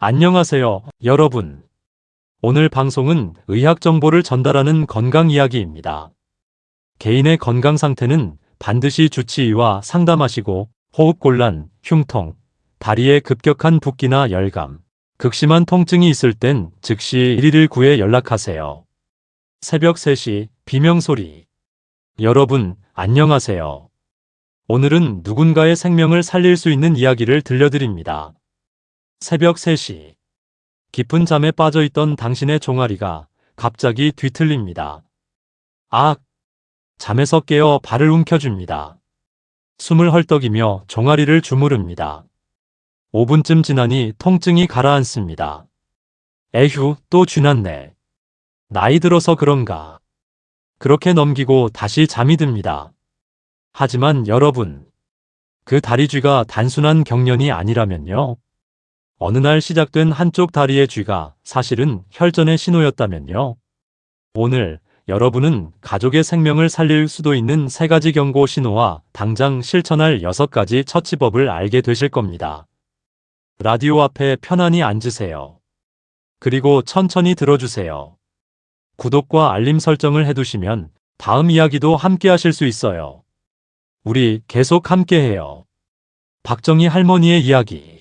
안녕하세요, 여러분. 오늘 방송은 의학 정보를 전달하는 건강 이야기입니다. 개인의 건강 상태는 반드시 주치의와 상담하시고 호흡곤란, 흉통, 다리에 급격한 붓기나 열감, 극심한 통증이 있을 땐 즉시 119에 연락하세요. 새벽 3시 비명소리. 여러분, 안녕하세요. 오늘은 누군가의 생명을 살릴 수 있는 이야기를 들려드립니다. 새벽 3시. 깊은 잠에 빠져있던 당신의 종아리가 갑자기 뒤틀립니다. 아! 잠에서 깨어 발을 움켜줍니다. 숨을 헐떡이며 종아리를 주무릅니다. 5분쯤 지나니 통증이 가라앉습니다. 에휴, 또 쥐났네. 나이 들어서 그런가. 그렇게 넘기고 다시 잠이 듭니다. 하지만 여러분, 그 다리쥐가 단순한 경련이 아니라면요. 어느 날 시작된 한쪽 다리의 쥐가 사실은 혈전의 신호였다면요. 오늘 여러분은 가족의 생명을 살릴 수도 있는 3가지 경고 신호와 당장 실천할 6가지 처치법을 알게 되실 겁니다. 라디오 앞에 편안히 앉으세요. 그리고 천천히 들어주세요. 구독과 알림 설정을 해두시면 다음 이야기도 함께 하실 수 있어요. 우리 계속 함께해요. 박정희 할머니의 이야기.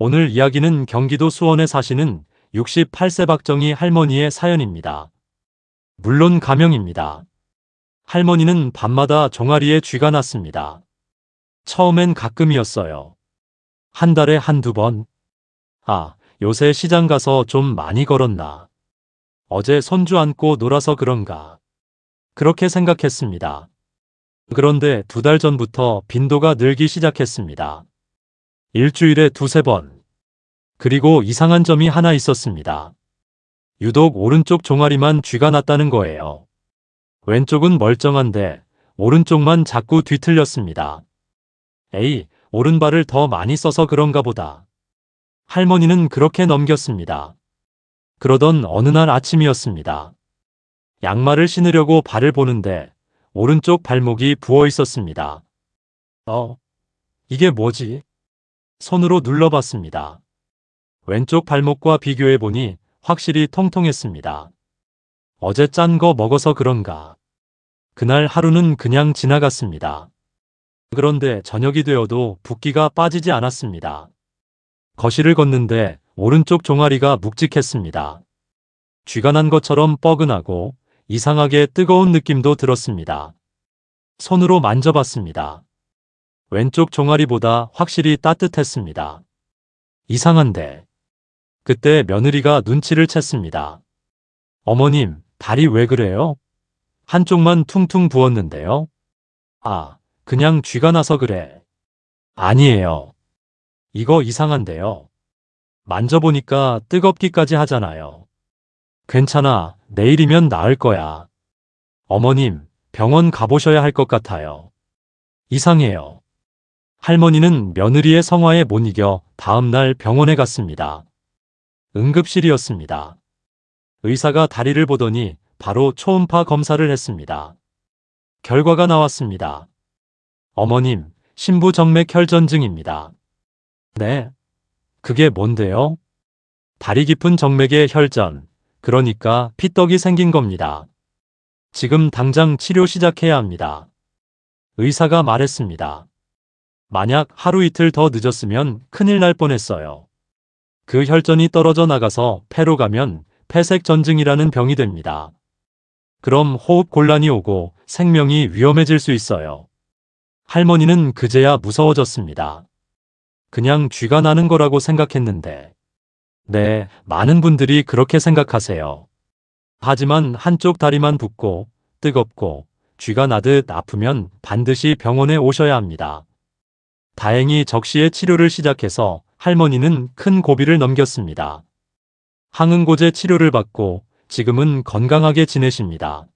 오늘 이야기는 경기도 수원에 사시는 68세 박정희 할머니의 사연입니다. 물론 가명입니다. 할머니는 밤마다 종아리에 쥐가 났습니다. 처음엔 가끔이었어요. 한 달에 한두 번. 아, 요새 시장 가서 좀 많이 걸었나. 어제 손주 안고 놀아서 그런가. 그렇게 생각했습니다. 그런데 2달 전부터 빈도가 늘기 시작했습니다. 일주일에 2~3번. 그리고 이상한 점이 하나 있었습니다. 유독 오른쪽 종아리만 쥐가 났다는 거예요. 왼쪽은 멀쩡한데 오른쪽만 자꾸 뒤틀렸습니다. 에이, 오른발을 더 많이 써서 그런가 보다. 할머니는 그렇게 넘겼습니다. 그러던 어느 날 아침이었습니다. 양말을 신으려고 발을 보는데 오른쪽 발목이 부어 있었습니다. 이게 뭐지? 손으로 눌러봤습니다. 왼쪽 발목과 비교해보니 확실히 통통했습니다. 어제 짠 거 먹어서 그런가. 그날 하루는 그냥 지나갔습니다. 그런데 저녁이 되어도 붓기가 빠지지 않았습니다. 거실을 걷는데 오른쪽 종아리가 묵직했습니다. 쥐가 난 것처럼 뻐근하고 이상하게 뜨거운 느낌도 들었습니다. 손으로 만져봤습니다. 왼쪽 종아리보다 확실히 따뜻했습니다. 이상한데. 그때 며느리가 눈치를 챘습니다. 어머님, 다리 왜 그래요? 한쪽만 퉁퉁 부었는데요. 아, 그냥 쥐가 나서 그래. 아니에요. 이거 이상한데요. 만져보니까 뜨겁기까지 하잖아요. 괜찮아, 내일이면 나을 거야. 어머님, 병원 가보셔야 할 것 같아요. 이상해요. 할머니는 며느리의 성화에 못 이겨 다음 날 병원에 갔습니다. 응급실이었습니다. 의사가 다리를 보더니 바로 초음파 검사를 했습니다. 결과가 나왔습니다. 어머님, 심부정맥 혈전증입니다. 네? 그게 뭔데요? 다리 깊은 정맥의 혈전, 그러니까 피떡이 생긴 겁니다. 지금 당장 치료 시작해야 합니다. 의사가 말했습니다. 만약 하루 이틀 더 늦었으면 큰일 날 뻔했어요. 그 혈전이 떨어져 나가서 폐로 가면 폐색전증이라는 병이 됩니다. 그럼 호흡 곤란이 오고 생명이 위험해질 수 있어요. 할머니는 그제야 무서워졌습니다. 그냥 쥐가 나는 거라고 생각했는데. 네, 많은 분들이 그렇게 생각하세요. 하지만 한쪽 다리만 붓고 뜨겁고 쥐가 나듯 아프면 반드시 병원에 오셔야 합니다. 다행히 적시에 치료를 시작해서 할머니는 큰 고비를 넘겼습니다. 항응고제 치료를 받고 지금은 건강하게 지내십니다.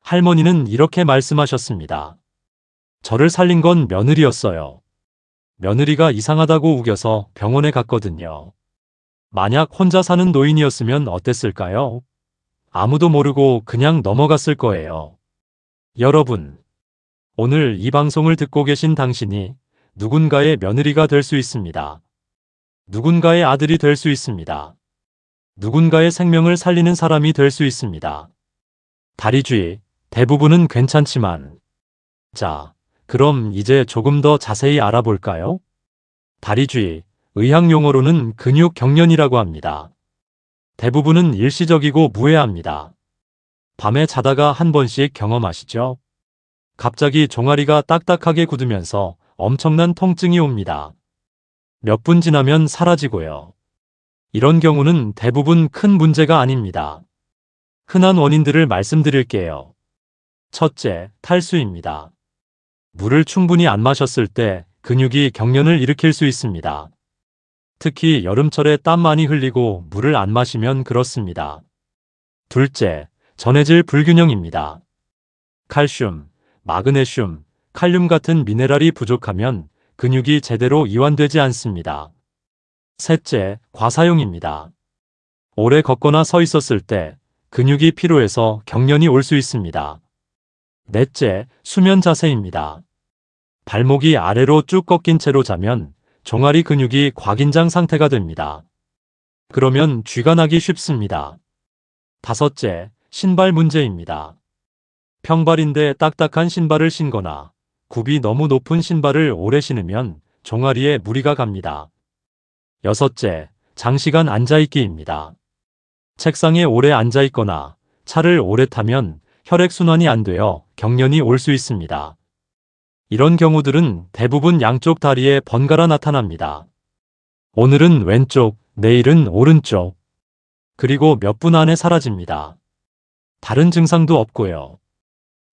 할머니는 이렇게 말씀하셨습니다. 저를 살린 건 며느리였어요. 며느리가 이상하다고 우겨서 병원에 갔거든요. 만약 혼자 사는 노인이었으면 어땠을까요? 아무도 모르고 그냥 넘어갔을 거예요. 여러분, 오늘 이 방송을 듣고 계신 당신이 누군가의 며느리가 될 수 있습니다. 누군가의 아들이 될 수 있습니다. 누군가의 생명을 살리는 사람이 될 수 있습니다. 다리쥐, 대부분은 괜찮지만. 자, 그럼 이제 조금 더 자세히 알아볼까요? 다리쥐, 의학 용어로는 근육 경련이라고 합니다. 대부분은 일시적이고 무해합니다. 밤에 자다가 한 번씩 경험하시죠? 갑자기 종아리가 딱딱하게 굳으면서 엄청난 통증이 옵니다. 몇 분 지나면 사라지고요. 이런 경우는 대부분 큰 문제가 아닙니다. 흔한 원인들을 말씀드릴게요. 첫째, 탈수입니다. 물을 충분히 안 마셨을 때 근육이 경련을 일으킬 수 있습니다. 특히 여름철에 땀 많이 흘리고 물을 안 마시면 그렇습니다. 둘째, 전해질 불균형입니다. 칼슘, 마그네슘, 칼륨 같은 미네랄이 부족하면 근육이 제대로 이완되지 않습니다. 셋째, 과사용입니다. 오래 걷거나 서 있었을 때 근육이 피로해서 경련이 올 수 있습니다. 넷째, 수면 자세입니다. 발목이 아래로 쭉 꺾인 채로 자면 종아리 근육이 과긴장 상태가 됩니다. 그러면 쥐가 나기 쉽습니다. 다섯째, 신발 문제입니다. 평발인데 딱딱한 신발을 신거나 굽이 너무 높은 신발을 오래 신으면 종아리에 무리가 갑니다. 여섯째, 장시간 앉아있기입니다. 책상에 오래 앉아있거나 차를 오래 타면 혈액순환이 안 되어 경련이 올 수 있습니다. 이런 경우들은 대부분 양쪽 다리에 번갈아 나타납니다. 오늘은 왼쪽, 내일은 오른쪽. 그리고 몇 분 안에 사라집니다. 다른 증상도 없고요.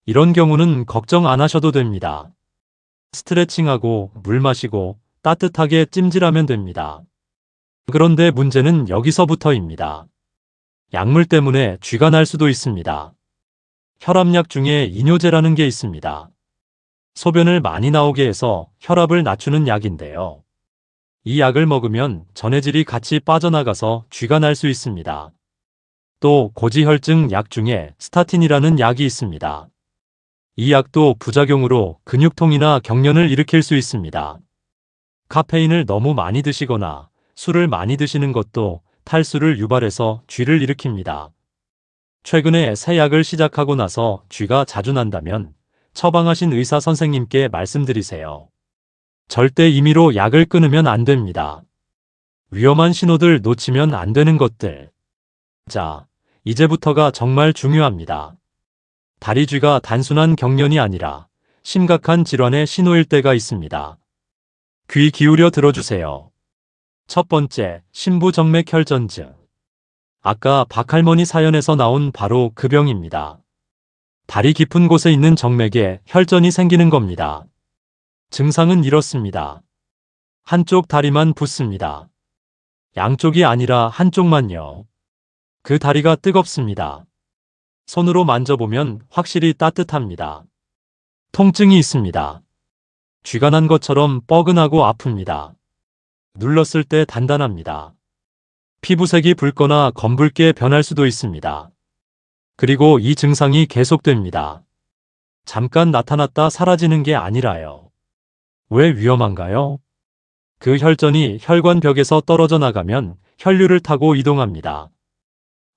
이런 경우는 걱정 안 하셔도 됩니다. 스트레칭하고 물 마시고 따뜻하게 찜질하면 됩니다. 그런데 문제는 여기서부터입니다. 약물 때문에 쥐가 날 수도 있습니다. 혈압약 중에 이뇨제라는 게 있습니다. 소변을 많이 나오게 해서 혈압을 낮추는 약인데요. 이 약을 먹으면 전해질이 같이 빠져나가서 쥐가 날 수 있습니다. 또 고지혈증 약 중에 스타틴이라는 약이 있습니다. 이 약도 부작용으로 근육통이나 경련을 일으킬 수 있습니다. 카페인을 너무 많이 드시거나 술을 많이 드시는 것도 탈수를 유발해서 쥐를 일으킵니다. 최근에 새 약을 시작하고 나서 쥐가 자주 난다면 처방하신 의사 선생님께 말씀드리세요. 절대 임의로 약을 끊으면 안 됩니다. 위험한 신호들 놓치면 안 되는 것들. 자, 이제부터가 정말 중요합니다. 다리쥐가 단순한 경련이 아니라 심각한 질환의 신호일 때가 있습니다. 귀 기울여 들어주세요. 첫 번째, 심부정맥혈전증. 아까 박할머니 사연에서 나온 바로 그 병입니다. 다리 깊은 곳에 있는 정맥에 혈전이 생기는 겁니다. 증상은 이렇습니다. 한쪽 다리만 붓습니다. 양쪽이 아니라 한쪽만요. 그 다리가 뜨겁습니다. 손으로 만져보면 확실히 따뜻합니다. 통증이 있습니다. 쥐가 난 것처럼 뻐근하고 아픕니다. 눌렀을 때 단단합니다. 피부색이 붉거나 검붉게 변할 수도 있습니다. 그리고 이 증상이 계속됩니다. 잠깐 나타났다 사라지는 게 아니라요. 왜 위험한가요? 그 혈전이 혈관벽에서 떨어져 나가면 혈류를 타고 이동합니다.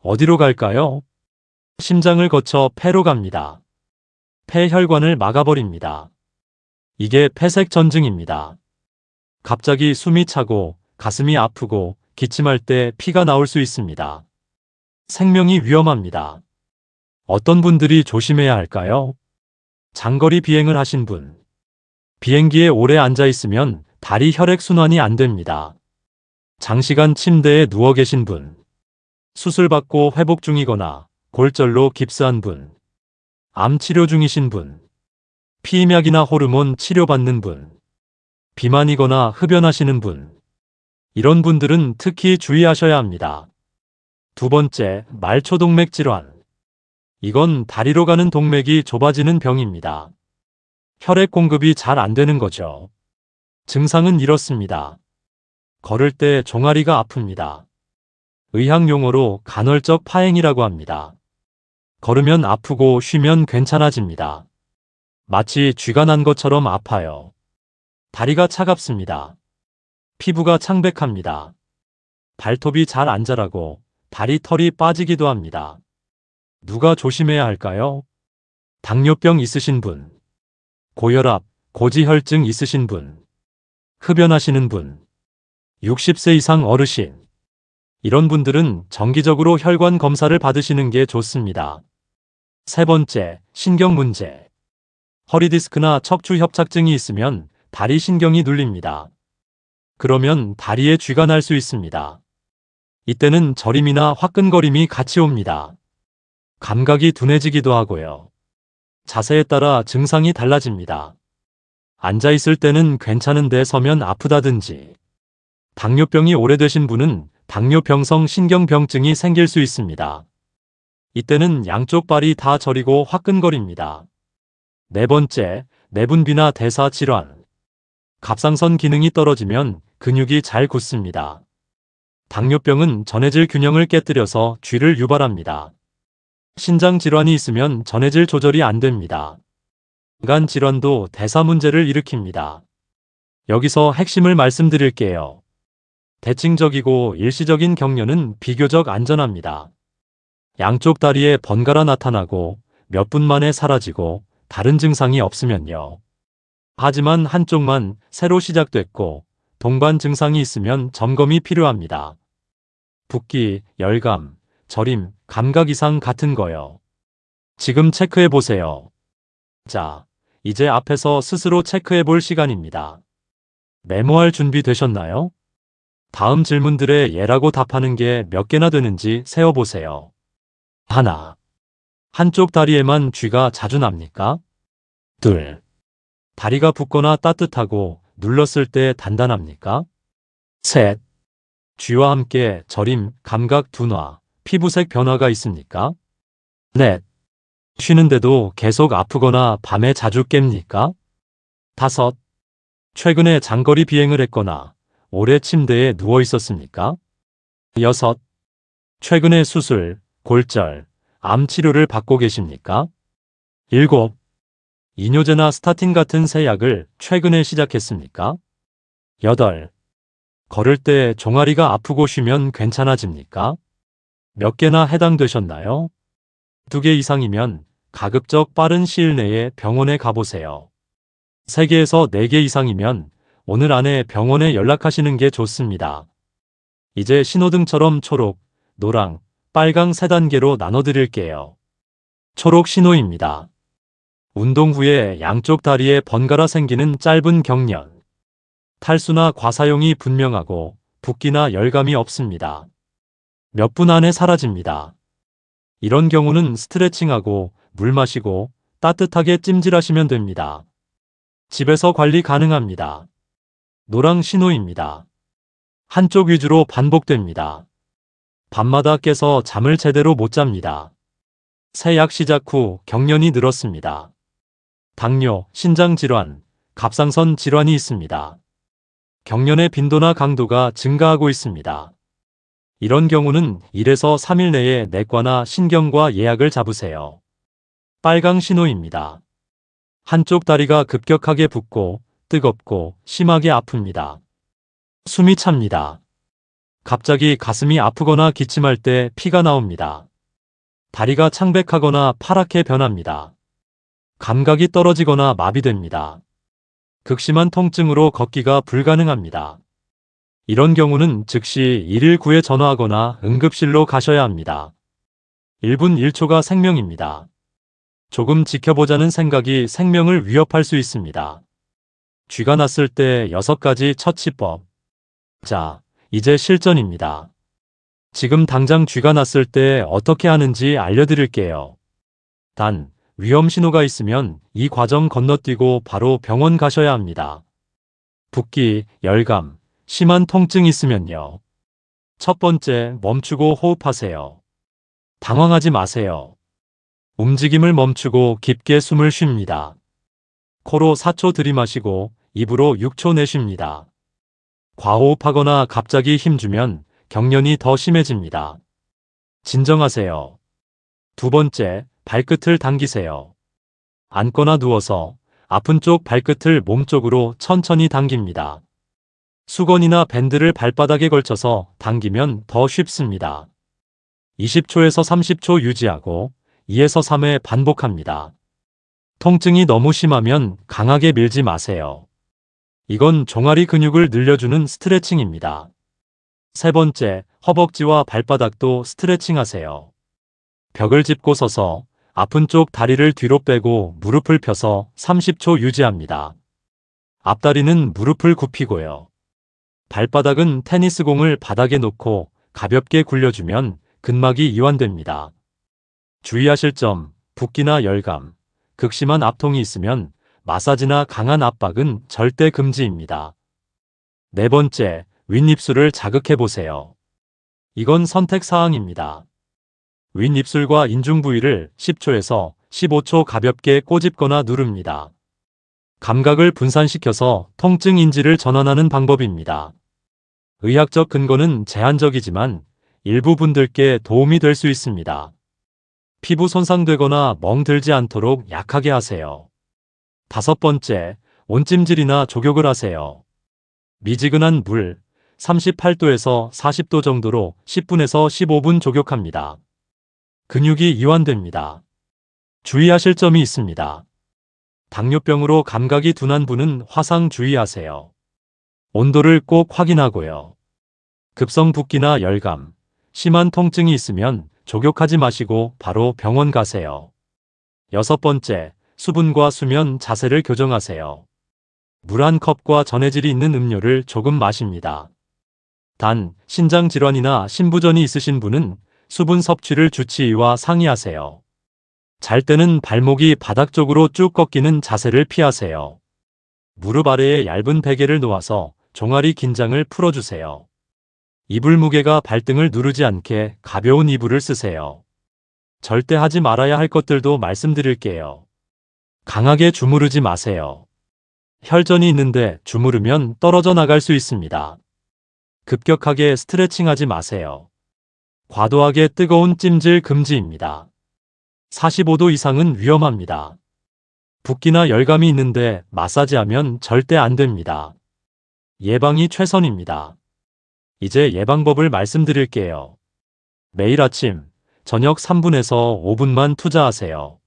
어디로 갈까요? 심장을 거쳐 폐로 갑니다. 폐혈관을 막아버립니다. 이게 폐색전증입니다. 갑자기 숨이 차고 가슴이 아프고 기침할 때 피가 나올 수 있습니다. 생명이 위험합니다. 어떤 분들이 조심해야 할까요? 장거리 비행을 하신 분. 비행기에 오래 앉아 있으면 다리 혈액순환이 안 됩니다. 장시간 침대에 누워 계신 분. 수술받고 회복 중이거나 골절로 깁스한 분. 암 치료 중이신 분. 피임약이나 호르몬 치료받는 분. 비만이거나 흡연하시는 분. 이런 분들은 특히 주의하셔야 합니다. 두 번째, 말초동맥 질환. 이건 다리로 가는 동맥이 좁아지는 병입니다. 혈액 공급이 잘 안 되는 거죠. 증상은 이렇습니다. 걸을 때 종아리가 아픕니다. 의학 용어로 간헐적 파행이라고 합니다. 걸으면 아프고 쉬면 괜찮아집니다. 마치 쥐가 난 것처럼 아파요. 다리가 차갑습니다. 피부가 창백합니다. 발톱이 잘 안 자라고 다리 털이 빠지기도 합니다. 누가 조심해야 할까요? 당뇨병 있으신 분, 고혈압, 고지혈증 있으신 분, 흡연하시는 분, 60세 이상 어르신. 이런 분들은 정기적으로 혈관 검사를 받으시는 게 좋습니다. 세 번째, 신경 문제. 허리 디스크나 척추 협착증이 있으면 다리 신경이 눌립니다. 그러면 다리에 쥐가 날 수 있습니다. 이때는 저림이나 화끈거림이 같이 옵니다. 감각이 둔해지기도 하고요. 자세에 따라 증상이 달라집니다. 앉아 있을 때는 괜찮은데 서면 아프다든지. 당뇨병이 오래되신 분은 당뇨병성 신경병증이 생길 수 있습니다. 이때는 양쪽 발이 다 저리고 화끈거립니다. 네 번째, 내분비나 대사 질환. 갑상선 기능이 떨어지면 근육이 잘 굳습니다. 당뇨병은 전해질 균형을 깨뜨려서 쥐를 유발합니다. 신장 질환이 있으면 전해질 조절이 안 됩니다. 간 질환도 대사 문제를 일으킵니다. 여기서 핵심을 말씀드릴게요. 대칭적이고 일시적인 경련은 비교적 안전합니다. 양쪽 다리에 번갈아 나타나고 몇 분 만에 사라지고 다른 증상이 없으면요. 하지만 한쪽만 새로 시작됐고 동반 증상이 있으면 점검이 필요합니다. 붓기, 열감, 저림, 감각 이상 같은 거요. 지금 체크해 보세요. 자, 이제 앞에서 스스로 체크해 볼 시간입니다. 메모할 준비 되셨나요? 다음 질문들의 예라고 답하는 게 몇 개나 되는지 세어보세요. 하나. 한쪽 다리에만 쥐가 자주 납니까? 둘. 다리가 붓거나 따뜻하고 눌렀을 때 단단합니까? 셋. 쥐와 함께 저림, 감각 둔화, 피부색 변화가 있습니까? 넷. 쉬는데도 계속 아프거나 밤에 자주 깹니까? 다섯. 최근에 장거리 비행을 했거나 오래 침대에 누워 있었습니까? 여섯. 최근에 수술, 골절, 암 치료를 받고 계십니까? 일곱. 이뇨제나 스타틴 같은 새 약을 최근에 시작했습니까? 여덟. 걸을 때 종아리가 아프고 쉬면 괜찮아집니까? 몇 개나 해당되셨나요? 2개 이상이면 가급적 빠른 시일 내에 병원에 가보세요. 3개에서 4개 이상이면 오늘 안에 병원에 연락하시는 게 좋습니다. 이제 신호등처럼 초록, 노랑, 빨강 3단계로 나눠드릴게요. 초록 신호입니다. 운동 후에 양쪽 다리에 번갈아 생기는 짧은 경련. 탈수나 과사용이 분명하고 붓기나 열감이 없습니다. 몇 분 안에 사라집니다. 이런 경우는 스트레칭하고 물 마시고 따뜻하게 찜질하시면 됩니다. 집에서 관리 가능합니다. 노랑 신호입니다. 한쪽 위주로 반복됩니다. 밤마다 깨서 잠을 제대로 못 잡니다. 새 약 시작 후 경련이 늘었습니다. 당뇨, 신장 질환, 갑상선 질환이 있습니다. 경련의 빈도나 강도가 증가하고 있습니다. 이런 경우는 1에서 3일 내에 내과나 신경과 예약을 잡으세요. 빨강 신호입니다. 한쪽 다리가 급격하게 붓고 뜨겁고 심하게 아픕니다. 숨이 찹니다. 갑자기 가슴이 아프거나 기침할 때 피가 나옵니다. 다리가 창백하거나 파랗게 변합니다. 감각이 떨어지거나 마비됩니다. 극심한 통증으로 걷기가 불가능합니다. 이런 경우는 즉시 119에 전화하거나 응급실로 가셔야 합니다. 1분 1초가 생명입니다. 조금 지켜보자는 생각이 생명을 위협할 수 있습니다. 쥐가 났을 때 6가지 처치법. 자, 이제 실전입니다. 지금 당장 쥐가 났을 때 어떻게 하는지 알려드릴게요. 단, 위험 신호가 있으면 이 과정 건너뛰고 바로 병원 가셔야 합니다. 붓기, 열감, 심한 통증 있으면요. 첫 번째, 멈추고 호흡하세요. 당황하지 마세요. 움직임을 멈추고 깊게 숨을 쉽니다. 코로 4초 들이마시고 입으로 6초 내쉽니다. 과호흡하거나 갑자기 힘주면 경련이 더 심해집니다. 진정하세요. 두 번째, 발끝을 당기세요. 앉거나 누워서 아픈 쪽 발끝을 몸쪽으로 천천히 당깁니다. 수건이나 밴드를 발바닥에 걸쳐서 당기면 더 쉽습니다. 20초에서 30초 유지하고 2에서 3회 반복합니다. 통증이 너무 심하면 강하게 밀지 마세요. 이건 종아리 근육을 늘려주는 스트레칭입니다. 세 번째, 허벅지와 발바닥도 스트레칭 하세요. 벽을 짚고 서서 아픈 쪽 다리를 뒤로 빼고 무릎을 펴서 30초 유지합니다. 앞다리는 무릎을 굽히고요. 발바닥은 테니스공을 바닥에 놓고 가볍게 굴려주면 근막이 이완됩니다. 주의하실 점, 붓기나 열감, 극심한 압통이 있으면 마사지나 강한 압박은 절대 금지입니다. 네 번째, 윗입술을 자극해 보세요. 이건 선택 사항입니다. 윗입술과 인중 부위를 10초에서 15초 가볍게 꼬집거나 누릅니다. 감각을 분산시켜서 통증 인지를 전환하는 방법입니다. 의학적 근거는 제한적이지만 일부 분들께 도움이 될 수 있습니다. 피부 손상되거나 멍들지 않도록 약하게 하세요. 다섯 번째, 온찜질이나 족욕을 하세요. 미지근한 물 38도에서 40도 정도로 10분에서 15분 족욕합니다. 근육이 이완됩니다. 주의하실 점이 있습니다. 당뇨병으로 감각이 둔한 분은 화상 주의하세요. 온도를 꼭 확인하고요. 급성 붓기나 열감, 심한 통증이 있으면 족욕하지 마시고 바로 병원 가세요. 여섯 번째, 수분과 수면 자세를 교정하세요. 물 한 컵과 전해질이 있는 음료를 조금 마십니다. 단, 신장 질환이나 신부전이 있으신 분은 수분 섭취를 주치의와 상의하세요. 잘 때는 발목이 바닥 쪽으로 쭉 꺾이는 자세를 피하세요. 무릎 아래에 얇은 베개를 놓아서 종아리 긴장을 풀어주세요. 이불 무게가 발등을 누르지 않게 가벼운 이불을 쓰세요. 절대 하지 말아야 할 것들도 말씀드릴게요. 강하게 주무르지 마세요. 혈전이 있는데 주무르면 떨어져 나갈 수 있습니다. 급격하게 스트레칭하지 마세요. 과도하게 뜨거운 찜질 금지입니다. 45도 이상은 위험합니다. 붓기나 열감이 있는데 마사지하면 절대 안 됩니다. 예방이 최선입니다. 이제 예방법을 말씀드릴게요. 매일 아침, 저녁 3분에서 5분만 투자하세요.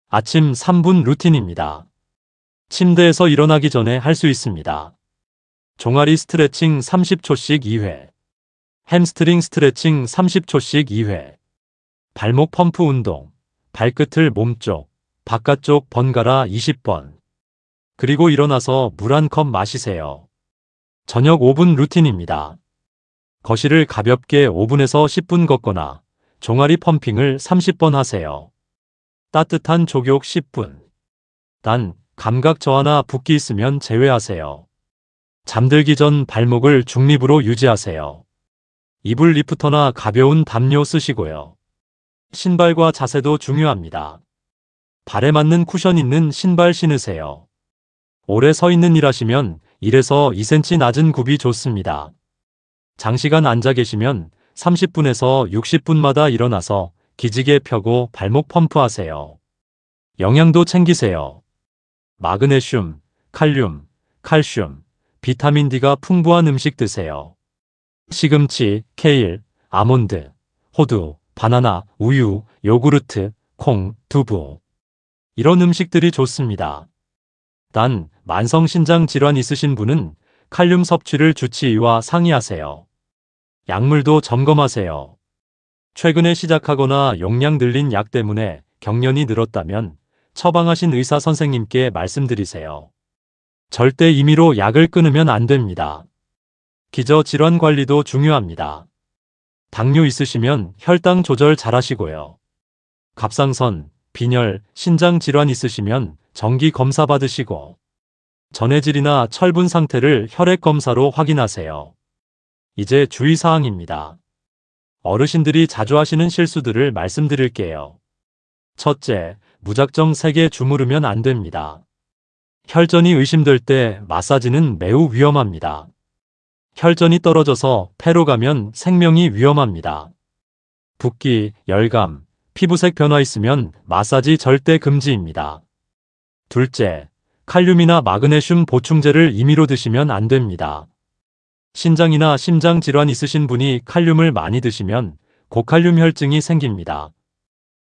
아침 3분 루틴입니다. 침대에서 일어나기 전에 할 수 있습니다. 종아리 스트레칭 30초씩 2회. 햄스트링 스트레칭 30초씩 2회. 발목 펌프 운동. 발끝을 몸쪽, 바깥쪽 번갈아 20번. 그리고 일어나서 물 한 컵 마시세요. 저녁 5분 루틴입니다. 거실을 가볍게 5분에서 10분 걷거나 종아리 펌핑을 30번 하세요. 따뜻한 족욕 10분. 단, 감각 저하나 붓기 있으면 제외하세요. 잠들기 전 발목을 중립으로 유지하세요. 이불 리프터나 가벼운 담요 쓰시고요. 신발과 자세도 중요합니다. 발에 맞는 쿠션 있는 신발 신으세요. 오래 서 있는 일 하시면 1에서 2cm 낮은 굽이 좋습니다. 장시간 앉아 계시면 30분에서 60분마다 일어나서 기지개 펴고 발목 펌프하세요. 영양도 챙기세요. 마그네슘, 칼륨, 칼슘, 비타민 D가 풍부한 음식 드세요. 시금치, 케일, 아몬드, 호두, 바나나, 우유, 요구르트, 콩, 두부. 이런 음식들이 좋습니다. 단, 만성신장 질환 있으신 분은 칼륨 섭취를 주치의와 상의하세요. 약물도 점검하세요. 최근에 시작하거나 용량 늘린 약 때문에 경련이 늘었다면 처방하신 의사 선생님께 말씀드리세요. 절대 임의로 약을 끊으면 안 됩니다. 기저질환 관리도 중요합니다. 당뇨 있으시면 혈당 조절 잘하시고요. 갑상선, 빈혈, 신장 질환 있으시면 정기 검사 받으시고 전해질이나 철분 상태를 혈액 검사로 확인하세요. 이제 주의사항입니다. 어르신들이 자주 하시는 실수들을 말씀드릴게요. 첫째, 무작정 세게 주무르면 안 됩니다. 혈전이 의심될 때 마사지는 매우 위험합니다. 혈전이 떨어져서 폐로 가면 생명이 위험합니다. 붓기, 열감, 피부색 변화 있으면 마사지 절대 금지입니다. 둘째, 칼륨이나 마그네슘 보충제를 임의로 드시면 안 됩니다. 신장이나 심장 질환 있으신 분이 칼륨을 많이 드시면 고칼륨 혈증이 생깁니다.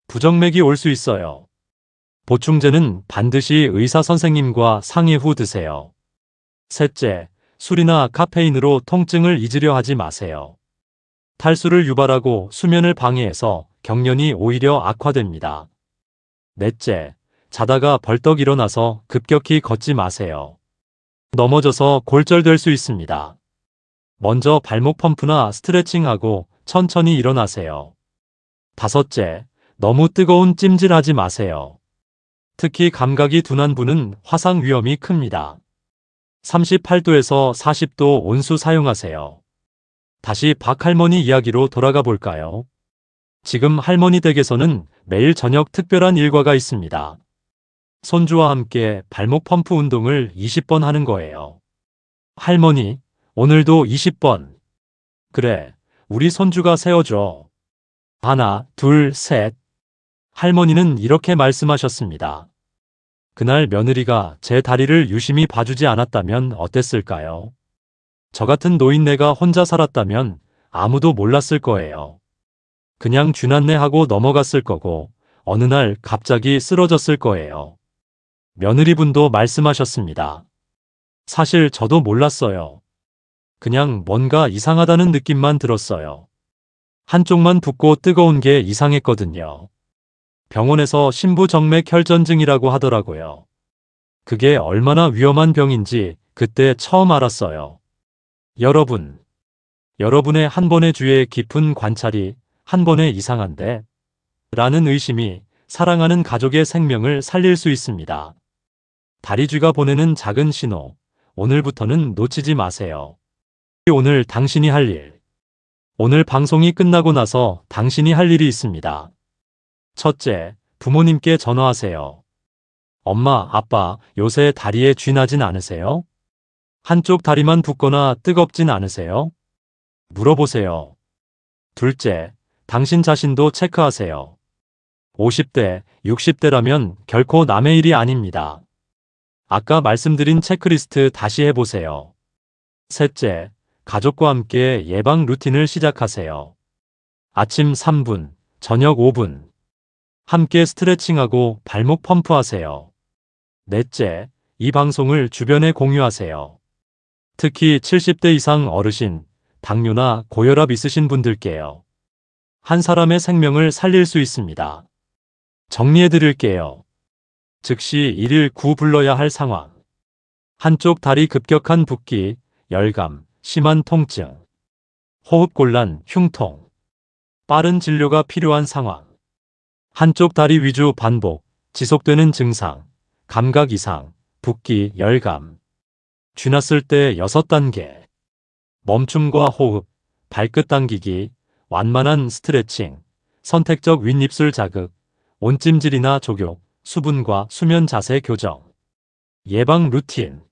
부정맥이 올 수 있어요. 보충제는 반드시 의사 선생님과 상의 후 드세요. 셋째, 술이나 카페인으로 통증을 잊으려 하지 마세요. 탈수를 유발하고 수면을 방해해서 경련이 오히려 악화됩니다. 넷째, 자다가 벌떡 일어나서 급격히 걷지 마세요. 넘어져서 골절될 수 있습니다. 먼저 발목 펌프나 스트레칭하고 천천히 일어나세요. 다섯째, 너무 뜨거운 찜질하지 마세요. 특히 감각이 둔한 분은 화상 위험이 큽니다. 38도에서 40도 온수 사용하세요. 다시 박 할머니 이야기로 돌아가 볼까요? 지금 할머니 댁에서는 매일 저녁 특별한 일과가 있습니다. 손주와 함께 발목 펌프 운동을 20번 하는 거예요. 할머니, 오늘도 20번. 그래, 우리 손주가 세워줘. 하나, 둘, 셋. 할머니는 이렇게 말씀하셨습니다. 그날 며느리가 제 다리를 유심히 봐주지 않았다면 어땠을까요? 저 같은 노인네가 혼자 살았다면 아무도 몰랐을 거예요. 그냥 쥐났네 하고 넘어갔을 거고 어느 날 갑자기 쓰러졌을 거예요. 며느리분도 말씀하셨습니다. 사실 저도 몰랐어요. 그냥 뭔가 이상하다는 느낌만 들었어요. 한쪽만 붓고 뜨거운 게 이상했거든요. 병원에서 심부정맥 혈전증이라고 하더라고요. 그게 얼마나 위험한 병인지 그때 처음 알았어요. 여러분의 한 번의 주의의 깊은 관찰이 한 번의 이상한데? 라는 의심이 사랑하는 가족의 생명을 살릴 수 있습니다. 다리쥐가 보내는 작은 신호, 오늘부터는 놓치지 마세요. 오늘 당신이 할 일. 오늘 방송이 끝나고 나서 당신이 할 일이 있습니다. 첫째, 부모님께 전화하세요. 엄마, 아빠, 요새 다리에 쥐 나진 않으세요? 한쪽 다리만 붓거나 뜨겁진 않으세요? 물어보세요. 둘째, 당신 자신도 체크하세요. 50대, 60대라면 결코 남의 일이 아닙니다. 아까 말씀드린 체크리스트 다시 해보세요. 셋째, 가족과 함께 예방 루틴을 시작하세요. 아침 3분, 저녁 5분. 함께 스트레칭하고 발목 펌프하세요. 넷째, 이 방송을 주변에 공유하세요. 특히 70대 이상 어르신, 당뇨나 고혈압 있으신 분들께요. 한 사람의 생명을 살릴 수 있습니다. 정리해 드릴게요. 즉시 119 불러야 할 상황. 한쪽 다리 급격한 붓기, 열감, 심한 통증, 호흡곤란, 흉통. 빠른 진료가 필요한 상황. 한쪽 다리 위주 반복, 지속되는 증상, 감각 이상, 붓기, 열감. 쥐났을 때 6단계. 멈춤과 호흡, 발끝 당기기, 완만한 스트레칭, 선택적 윗입술 자극, 온찜질이나 족욕, 수분과 수면 자세 교정. 예방 루틴.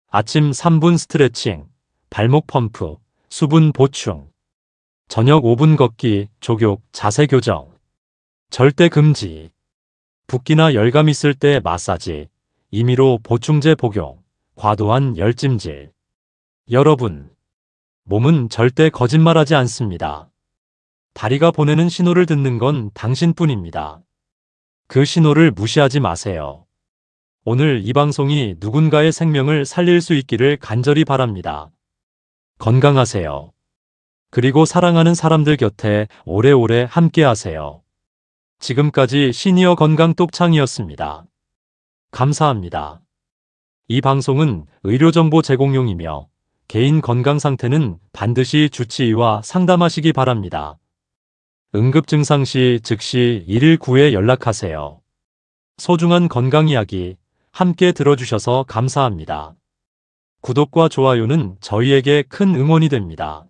아침 3분 스트레칭, 발목 펌프, 수분 보충. 저녁 5분 걷기, 족욕, 자세 교정. 절대 금지. 붓기나 열감 있을 때 마사지, 임의로 보충제 복용, 과도한 열찜질. 여러분, 몸은 절대 거짓말하지 않습니다. 다리가 보내는 신호를 듣는 건 당신뿐입니다. 그 신호를 무시하지 마세요. 오늘 이 방송이 누군가의 생명을 살릴 수 있기를 간절히 바랍니다. 건강하세요. 그리고 사랑하는 사람들 곁에 오래오래 함께하세요. 지금까지 시니어 건강 똑창이었습니다. 감사합니다. 이 방송은 의료정보 제공용이며 개인 건강 상태는 반드시 주치의와 상담하시기 바랍니다. 응급 증상 시 즉시 119에 연락하세요. 소중한 건강 이야기 함께 들어주셔서 감사합니다. 구독과 좋아요는 저희에게 큰 응원이 됩니다.